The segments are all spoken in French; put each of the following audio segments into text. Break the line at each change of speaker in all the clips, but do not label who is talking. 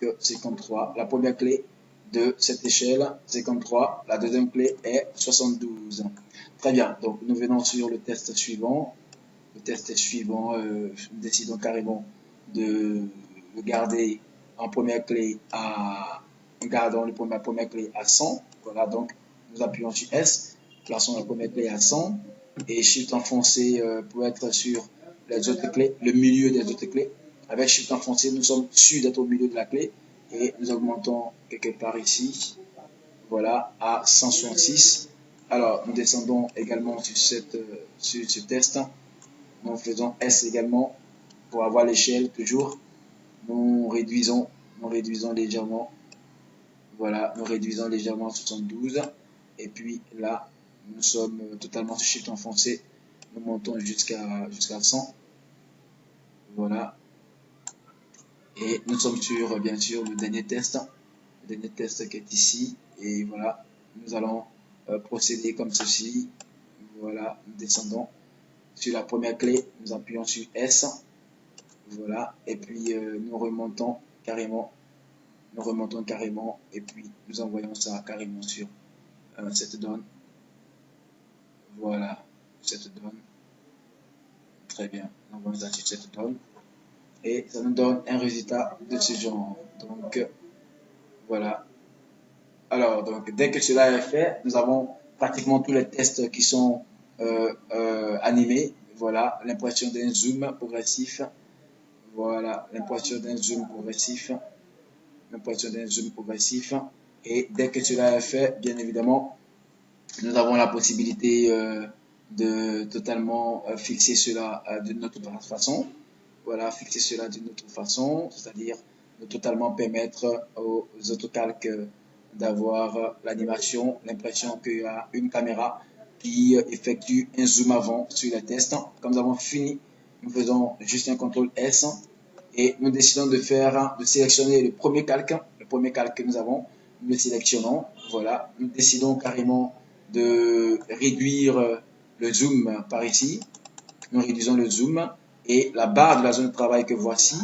donc 53. La première clé de cette échelle, 53. La deuxième clé est 72. Très bien, donc nous venons sur le test suivant. Le test suivant, nous décidons carrément de le garder en première clé à, gardons la première clé à 100. Voilà, donc nous appuyons sur S, plaçons la première clé à 100 et Shift enfoncé pour être sur les autres clés, le milieu des autres clés. Avec Shift enfoncé, nous sommes sûrs d'être au milieu de la clé et nous augmentons quelque part ici, voilà, à 166. Alors, nous descendons également sur ce test. Nous faisons S également pour avoir l'échelle toujours. Nous réduisons légèrement. Voilà, nous réduisons légèrement à 72. Et puis là, nous sommes totalement sur Shift enfoncé. Nous montons jusqu'à 100. Voilà. Et nous sommes sur, bien sûr, le dernier test. Le dernier test qui est ici. Et voilà, nous allons procéder comme ceci. Voilà, nous descendons sur la première clé. Nous appuyons sur S. Voilà, et puis nous remontons carrément, et puis nous envoyons ça carrément sur cette donne. Voilà, cette donne. Très bien, nous envoyons ça sur cette donne. Et ça nous donne un résultat de ce genre. Donc, voilà. Alors, donc, dès que cela est fait, nous avons pratiquement tous les tests qui sont animés. Voilà, l'impression d'un zoom progressif. Voilà, l'impression d'un zoom progressif. Et dès que cela est fait, bien évidemment, nous avons la possibilité de totalement fixer cela d'une autre façon. Voilà, fixer cela d'une autre façon, c'est-à-dire de totalement permettre aux AutoCalc d'avoir l'animation, l'impression qu'il y a une caméra qui effectue un zoom avant sur les tests. Quand nous avons fini, nous faisons juste un CTRL S et nous décidons de sélectionner le premier calque que nous avons. Nous le sélectionnons, voilà. Nous décidons carrément de réduire le zoom par ici. Nous réduisons le zoom et la barre de la zone de travail que voici,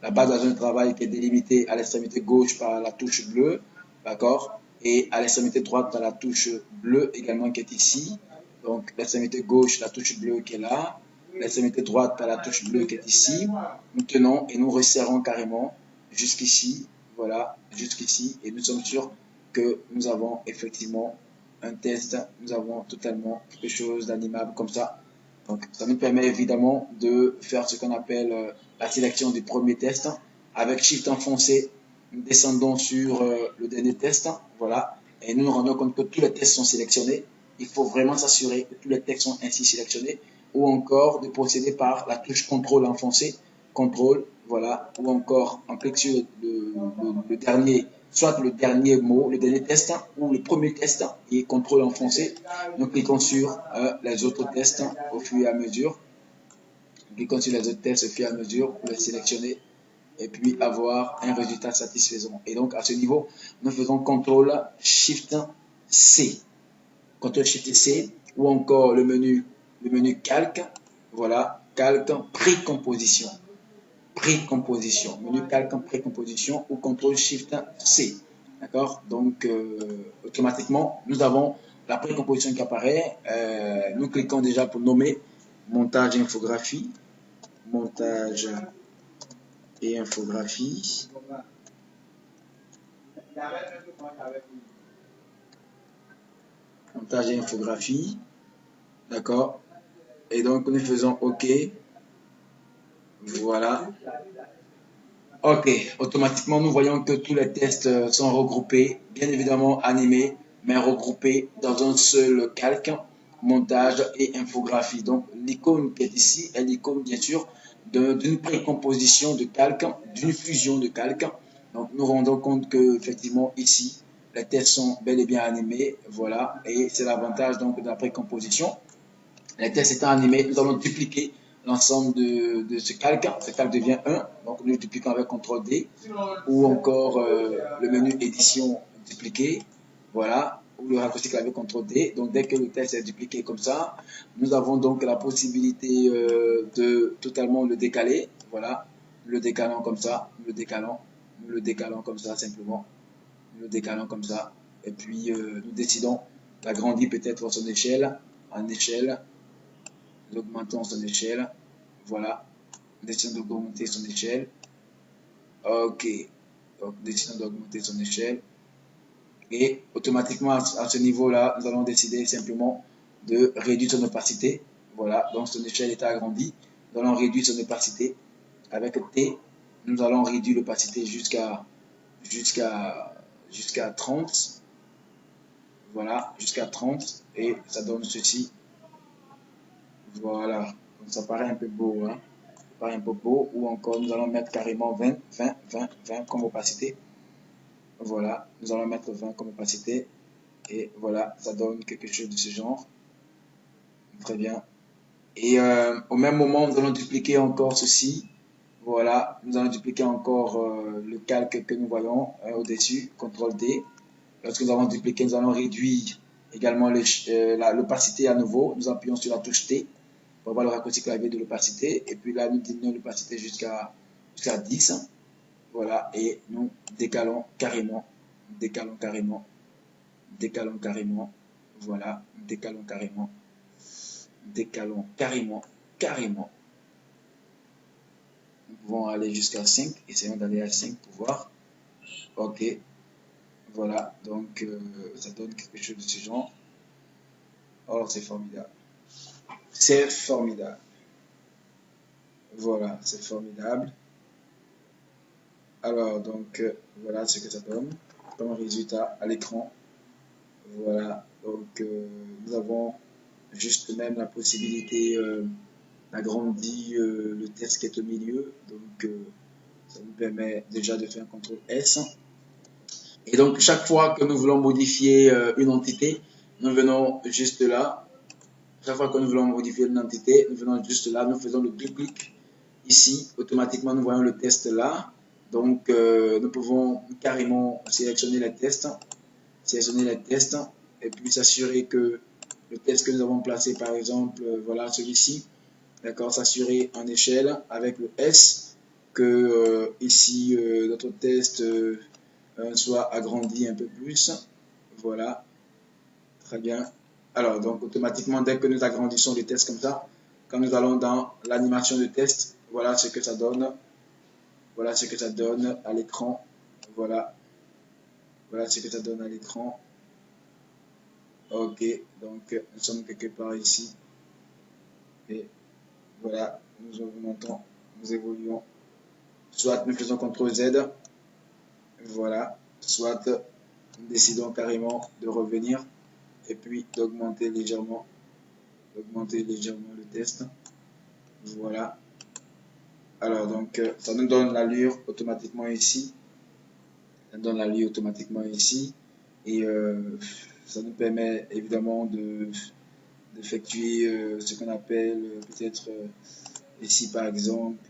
la barre de la zone de travail qui est délimitée à l'extrémité gauche par la touche bleue, d'accord, et à l'extrémité droite par la touche bleue également qui est ici. Donc l'extrémité gauche, la touche bleue qui est là, l'extrémité droite par la touche bleue qui est ici. Nous tenons et nous resserrons carrément jusqu'ici, voilà, jusqu'ici, et nous sommes sûrs que nous avons effectivement un test, nous avons totalement quelque chose d'animable comme ça. Donc, ça nous permet évidemment de faire ce qu'on appelle la sélection du premier test. Avec Shift enfoncé, nous descendons sur le dernier test, voilà, et nous nous rendons compte que tous les tests sont sélectionnés. Il faut vraiment s'assurer que tous les textes sont ainsi sélectionnés, ou encore de procéder par la touche CTRL enfoncé, CTRL, voilà, ou encore en cliquant sur le dernier, soit le dernier mot, le dernier test, ou le premier test, et CTRL enfoncé. Nous cliquons sur les autres tests au fur et à mesure. Cliquons sur les autres tests au fur et à mesure pour les sélectionner et puis avoir un résultat satisfaisant. Et donc, à ce niveau, nous faisons CTRL SHIFT C. CTRL SHIFT C ou encore le menu calque. Voilà, calque précomposition. Menu calque précomposition ou CTRL SHIFT C. D'accord? Donc, automatiquement, nous avons la précomposition qui apparaît. Nous cliquons déjà pour nommer montage et infographie. Montage et infographie. Montage et infographie. D'accord? Et donc, nous faisons OK. Voilà. OK. Automatiquement, nous voyons que tous les tests sont regroupés, bien évidemment animés, mais regroupés dans un seul calque, montage et infographie. Donc, l'icône qui est ici est l'icône, bien sûr, d'une précomposition de calque, d'une fusion de calque. Donc, nous rendons compte que, effectivement, ici, les tests sont bel et bien animés. Voilà. Et c'est l'avantage, donc, de la précomposition. Les tests étant animés, nous allons dupliquer l'ensemble de ce calque. Ce calque devient 1. Donc, nous dupliquons avec CTRL D. Ou encore le menu édition dupliqué. Voilà. Ou le raccourci clavier CTRL D. Donc, dès que le test est dupliqué comme ça, nous avons donc la possibilité de totalement le décaler. Voilà. Le décalant comme ça. Le décalant. nous le décalons comme ça simplement. Nous le décalons comme ça. Et puis nous décidons d'agrandir peut-être son échelle. En échelle, nous augmentons son échelle. Voilà. Nous décidons d'augmenter son échelle. Ok. Donc décidons d'augmenter son échelle. Et automatiquement à ce niveau-là, nous allons décider simplement de réduire son opacité. Voilà, donc son échelle est agrandie. Nous allons réduire son opacité. Avec T, nous allons réduire l'opacité jusqu'à 30. Voilà, jusqu'à 30. Et ça donne ceci. Voilà, donc ça paraît un peu beau. Hein? Ça paraît un peu beau. Ou encore, nous allons mettre carrément 20 comme opacité. Voilà, nous allons mettre 20 comme opacité. Et voilà, ça donne quelque chose de ce genre. Très bien. Et au même moment, nous allons dupliquer encore ceci. Voilà, nous allons dupliquer encore le calque que nous voyons au-dessus, CTRL D. Lorsque nous avons dupliqué, nous allons réduire également l'opacité à nouveau. Nous appuyons sur la touche T pour avoir le raccourci clavier de l'opacité. Et puis là, nous diminuons l'opacité jusqu'à 10. Voilà, et nous décalons carrément, décalons carrément, décalons carrément. Voilà, décalons carrément. Décalons carrément. Nous pouvons aller jusqu'à 5. Essayons d'aller à 5 pour voir. Ok. Voilà. Donc, ça donne quelque chose de ce genre. Oh, c'est formidable. C'est formidable. Voilà, c'est formidable. Alors, donc, voilà ce que ça donne comme résultat à l'écran. Voilà. Donc, nous avons juste même la possibilité d'agrandir le texte qui est au milieu. Donc, ça nous permet déjà de faire un CTRL S. Et donc, chaque fois que nous voulons modifier une entité, nous venons juste là. Chaque fois que nous voulons modifier une entité, nous venons juste là. Nous faisons le double-clic ici. Automatiquement, nous voyons le test là. Donc, nous pouvons carrément sélectionner les tests. Et puis s'assurer que le test que nous avons placé, par exemple, voilà celui-ci, d'accord, s'assurer en échelle avec le S, que ici notre test soit agrandi un peu plus. Voilà, très bien. Alors, donc automatiquement, dès que nous agrandissons les tests comme ça, quand nous allons dans l'animation de test, voilà ce que ça donne. Voilà ce que ça donne à l'écran. Voilà. Voilà ce que ça donne à l'écran. Ok, donc nous sommes quelque part ici. Et voilà, nous augmentons, nous évoluons. Soit nous faisons CTRL Z. Voilà. Soit nous décidons carrément de revenir et puis d'augmenter légèrement le test. Voilà. Alors donc ça nous donne l'allure automatiquement ici. Ça nous donne l'allure automatiquement ici. Et ça nous permet évidemment d'effectuer ce qu'on appelle peut-être ici par exemple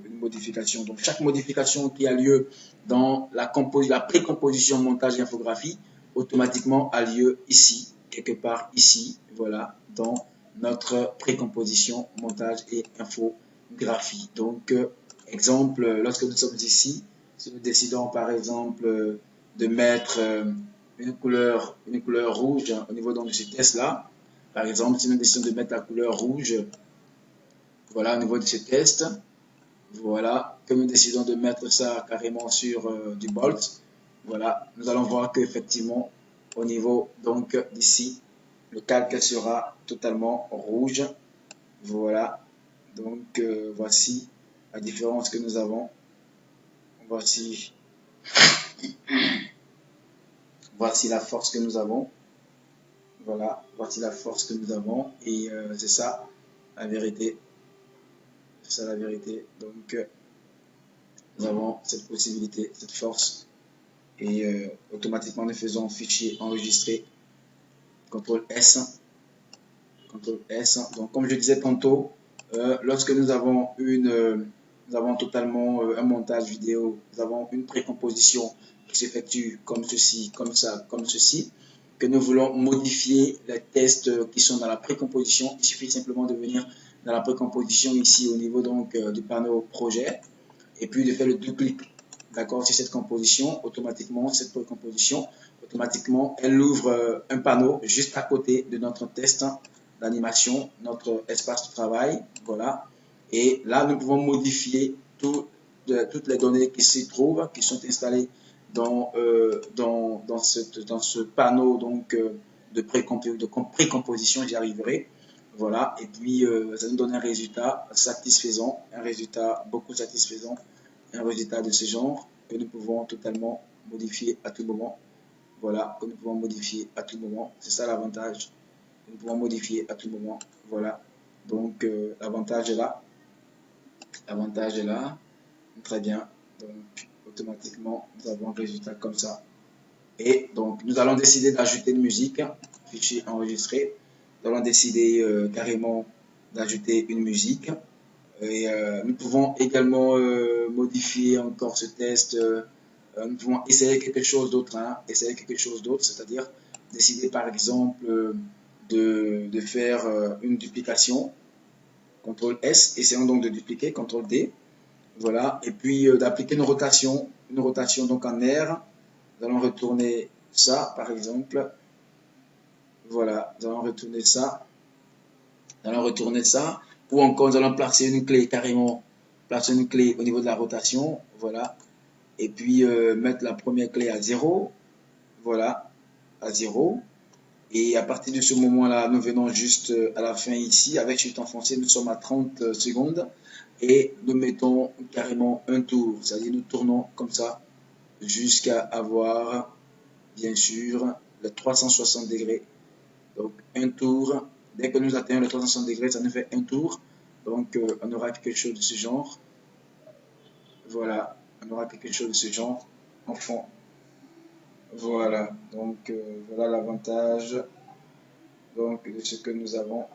une modification. Donc chaque modification qui a lieu dans la précomposition montage infographie automatiquement a lieu ici, quelque part ici, voilà, dans notre précomposition montage et infographie. Donc exemple, lorsque nous sommes ici, si nous décidons par exemple de mettre une couleur rouge au niveau donc, de ce test là, par exemple si nous décidons de mettre la couleur rouge, voilà, au niveau de ce test, voilà, que nous décidons de mettre ça carrément sur du bolt, voilà, nous allons voir qu'effectivement, au niveau donc d'ici, le calque sera totalement rouge, voilà, donc voici la différence que nous avons, voici la force que nous avons, voilà, voici la force que nous avons, et c'est ça la vérité. C'est ça la vérité. Donc, nous avons cette possibilité, cette force. Et automatiquement, nous faisons fichier enregistré. CTRL S. CTRL S. Donc, comme je disais tantôt, lorsque nous avons totalement un montage vidéo, nous avons une précomposition qui s'effectue comme ceci, comme ça, comme ceci, que nous voulons modifier les tests qui sont dans la précomposition, il suffit simplement de venir dans la précomposition ici au niveau donc du panneau projet et puis de faire le double-clic d'accord, sur cette composition, automatiquement, cette composition, automatiquement, elle ouvre un panneau juste à côté de notre test d'animation, notre espace de travail, voilà. Et là, nous pouvons modifier toutes les données qui s'y trouvent, qui sont installées dans ce panneau donc, de précomposition, j'y arriverai. Voilà, et puis ça nous donne un résultat satisfaisant, un résultat beaucoup satisfaisant, un résultat de ce genre que nous pouvons totalement modifier à tout moment. Voilà, que nous pouvons modifier à tout moment. C'est ça l'avantage. Nous pouvons modifier à tout moment. Voilà, donc l'avantage est là. L'avantage est là. Très bien. Donc automatiquement, nous avons un résultat comme ça. Et donc, nous allons décider d'ajouter une musique, fichier enregistré. Nous allons décider carrément d'ajouter une musique. Et nous pouvons également modifier encore ce test. Nous pouvons essayer quelque chose d'autre, hein, essayer quelque chose d'autre, c'est-à-dire décider par exemple de faire une duplication, CTRL S, essayons donc de dupliquer, CTRL D, voilà, et puis d'appliquer une rotation donc en R. Nous allons retourner ça, par exemple. Voilà, nous allons retourner ça. Nous allons retourner ça. Ou encore, nous allons placer une clé carrément. Placer une clé au niveau de la rotation. Voilà. Et puis, mettre la première clé à 0. Voilà, à 0. Et à partir de ce moment-là, nous venons juste à la fin ici. Avec Shift enfoncé, nous sommes à 30 secondes. Et nous mettons carrément un tour. C'est-à-dire, nous tournons comme ça jusqu'à avoir, bien sûr, le 360 degrés. Donc, un tour. Dès que nous atteignons le 360 degrés, ça nous fait un tour. Donc, on aura quelque chose de ce genre. Voilà, on aura quelque chose de ce genre en fond. Voilà, donc voilà l'avantage donc de ce que nous avons.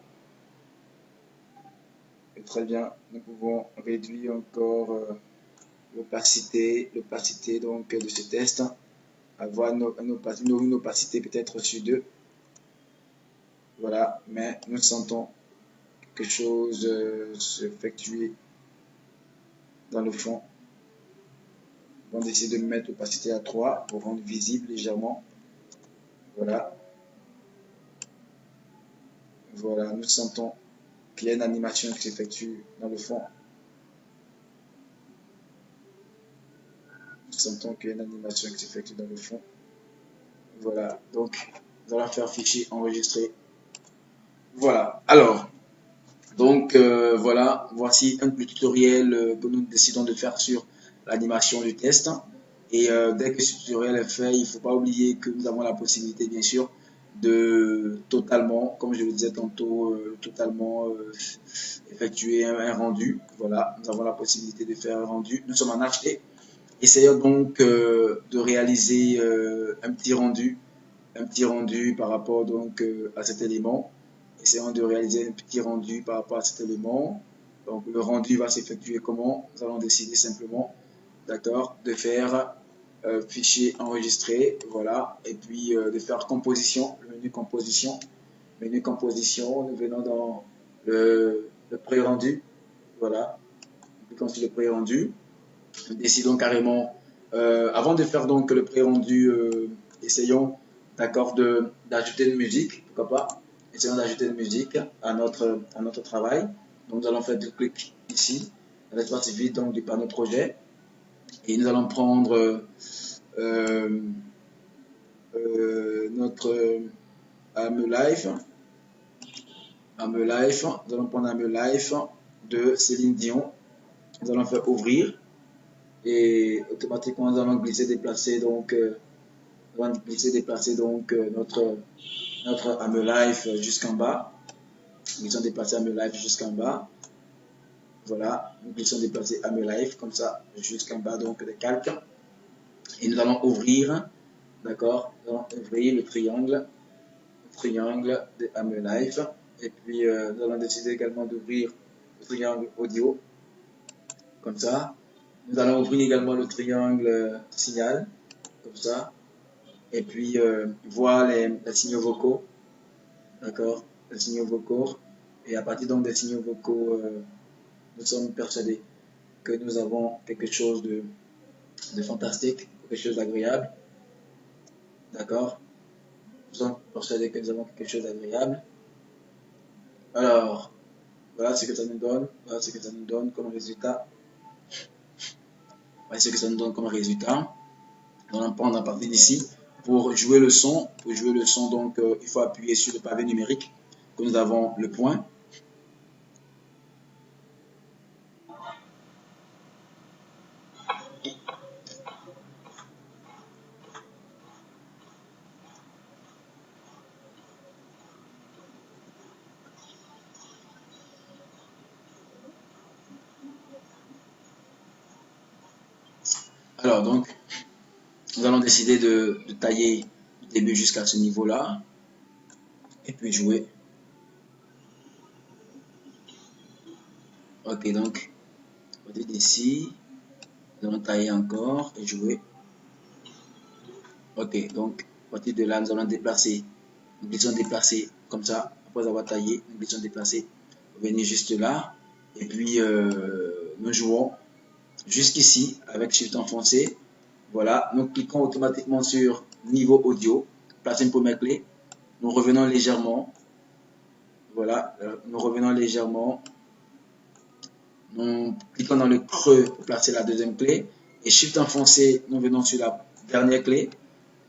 Et très bien, nous pouvons réduire encore l'opacité donc de ce test. Avoir une opacité peut-être sur 2. Voilà, mais nous sentons quelque chose s'effectuer dans le fond. On va essayer de mettre l'opacité à 3 pour rendre visible légèrement. Voilà. Voilà, nous sentons qu'il y a une animation qui s'effectue dans le fond. Nous sentons qu'il y a une animation qui s'effectue dans le fond. Voilà, donc nous allons faire fichier enregistré. Voilà, alors, donc voilà, voici un petit tutoriel que nous décidons de faire sur l'animation du test. Et dès que ce tutoriel est fait, il ne faut pas oublier que nous avons la possibilité, bien sûr, de totalement, comme je le disais tantôt, totalement effectuer un rendu. Voilà, nous avons la possibilité de faire un rendu. Nous sommes en HD. Essayons donc de réaliser un petit rendu par rapport donc à cet élément. Essayons de réaliser un petit rendu par rapport à cet élément. Donc le rendu va s'effectuer comment? Nous allons décider simplement, d'accord, de faire fichier enregistré, voilà, et puis de faire composition, le menu composition. Menu composition, nous venons dans le pré-rendu, voilà, nous cliquons sur le pré-rendu. Nous décidons carrément, avant de faire donc le pré-rendu, essayons, d'accord, d'ajouter une musique, pourquoi pas. Essayons d'ajouter une musique à notre travail. Donc nous allons faire deux clics ici, dans l'espace vide donc du panneau projet. Et nous allons prendre notre Ame Life. Nous allons prendre Ame Life de Céline Dion. Nous allons faire ouvrir. Et automatiquement, nous allons glisser, déplacer donc, notre Ame Life jusqu'en bas. Nous glissons déplacer Ame Life jusqu'en bas. Voilà, nous glissons déplacer Ame Life comme ça jusqu'en bas donc de calque. Et nous allons ouvrir, d'accord, nous allons ouvrir le triangle de Ame Life. Et puis nous allons décider également d'ouvrir le triangle audio comme ça. Nous allons ouvrir également le triangle signal comme ça. Et puis voir les signaux vocaux, d'accord, les signaux vocaux. Et à partir donc des signaux vocaux, nous sommes persuadés que nous avons quelque chose de fantastique, quelque chose d'agréable. D'accord? Nous sommes persuadés que nous avons quelque chose d'agréable. Alors, voilà ce que ça nous donne. Voilà ce que ça nous donne comme résultat. Voilà ce que ça nous donne comme résultat. On va prendre à partir d'ici. Pour jouer le son, donc il faut appuyer sur le pavé numérique que nous avons le point. Alors donc, nous allons décider de tailler du début jusqu'à ce niveau-là et puis jouer. Ok, donc, à partir d'ici, nous allons tailler encore et jouer. Ok, donc, à partir de là, nous allons déplacer. Nous glissons déplacer comme ça, après avoir taillé, nous glissons déplacer, venir juste là, et puis nous jouons jusqu'ici avec Shift enfoncé. Voilà, nous cliquons automatiquement sur niveau audio, placer une première clé, nous revenons légèrement, voilà, nous revenons légèrement, nous cliquons dans le creux pour placer la deuxième clé, et Shift enfoncé, nous venons sur la dernière clé,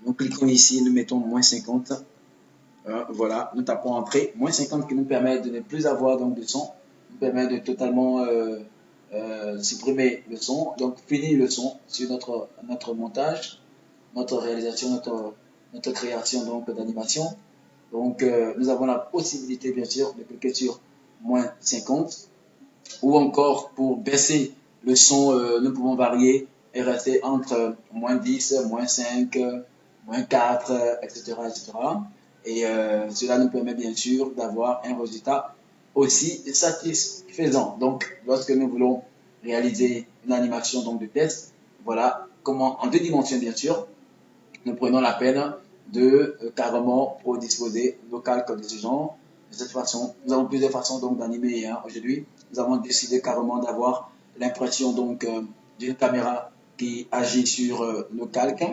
nous cliquons ici, nous mettons -50, voilà, nous tapons entrée, -50 qui nous permet de ne plus avoir donc de son, nous permet de totalement supprimer le son, donc finir le son sur notre montage, notre réalisation, notre création donc d'animation. Donc nous avons la possibilité bien sûr de cliquer sur -50 ou encore pour baisser le son, nous pouvons varier et rester entre -10, -5, -4, etc. etc. Et cela nous permet bien sûr d'avoir un résultat aussi satisfaisant. Donc, lorsque nous voulons réaliser une animation donc de test, voilà comment, en 2 dimensions bien sûr, nous prenons la peine de carrément pour disposer nos calques de ce genre. De cette façon, nous avons plusieurs façons donc d'animer. Hein. Aujourd'hui, nous avons décidé carrément d'avoir l'impression donc d'une caméra qui agit sur nos calques.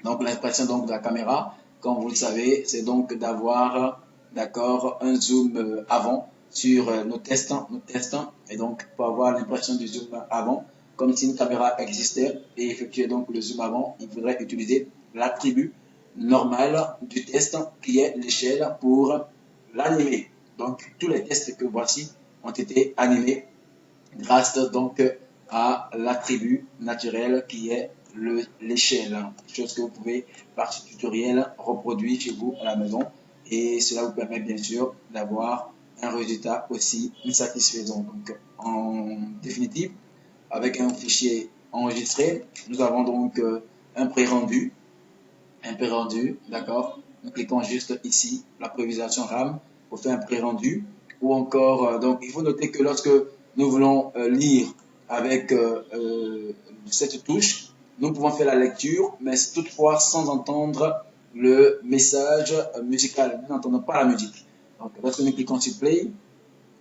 Donc l'impression donc de la caméra, comme vous le savez, c'est donc d'avoir d'accord un zoom avant sur nos tests, et donc pour avoir l'impression du zoom avant, comme si une caméra existait et effectuer donc le zoom avant, il faudrait utiliser l'attribut normal du test qui est l'échelle pour l'animer. Donc tous les tests que voici ont été animés grâce donc à l'attribut naturel qui est l'échelle, chose que vous pouvez par ce tutoriel reproduire chez vous à la maison, et cela vous permet bien sûr d'avoir un résultat aussi satisfaisant. Donc en définitive, avec un fichier enregistré, nous avons donc un pré-rendu, d'accord. Nous cliquons juste ici, la prévisualisation RAM, pour faire un pré-rendu, ou encore, donc il faut noter que lorsque nous voulons lire avec cette touche, nous pouvons faire la lecture, mais toutefois sans entendre le message musical. Nous n'entendons pas la musique. Donc, lorsque nous cliquons sur Play,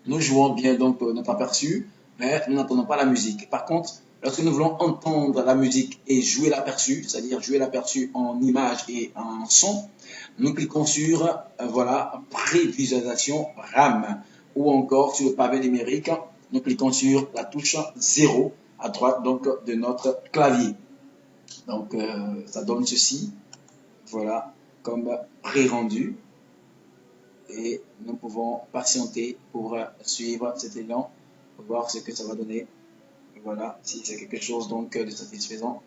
nous jouons bien donc notre aperçu, mais nous n'entendons pas la musique. Par contre, lorsque nous voulons entendre la musique et jouer l'aperçu, c'est-à-dire jouer l'aperçu en image et en son, nous cliquons sur voilà, prévisualisation RAM, ou encore sur le pavé numérique, nous cliquons sur la touche 0 à droite donc de notre clavier. Donc ça donne ceci, voilà, comme pré-rendu, et nous pouvons patienter pour suivre cet élan, pour voir ce que ça va donner. Voilà, si c'est quelque chose donc de satisfaisant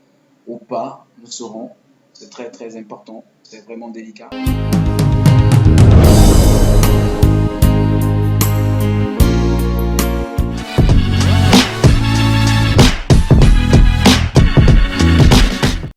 ou pas, nous saurons. C'est très très important, c'est vraiment délicat.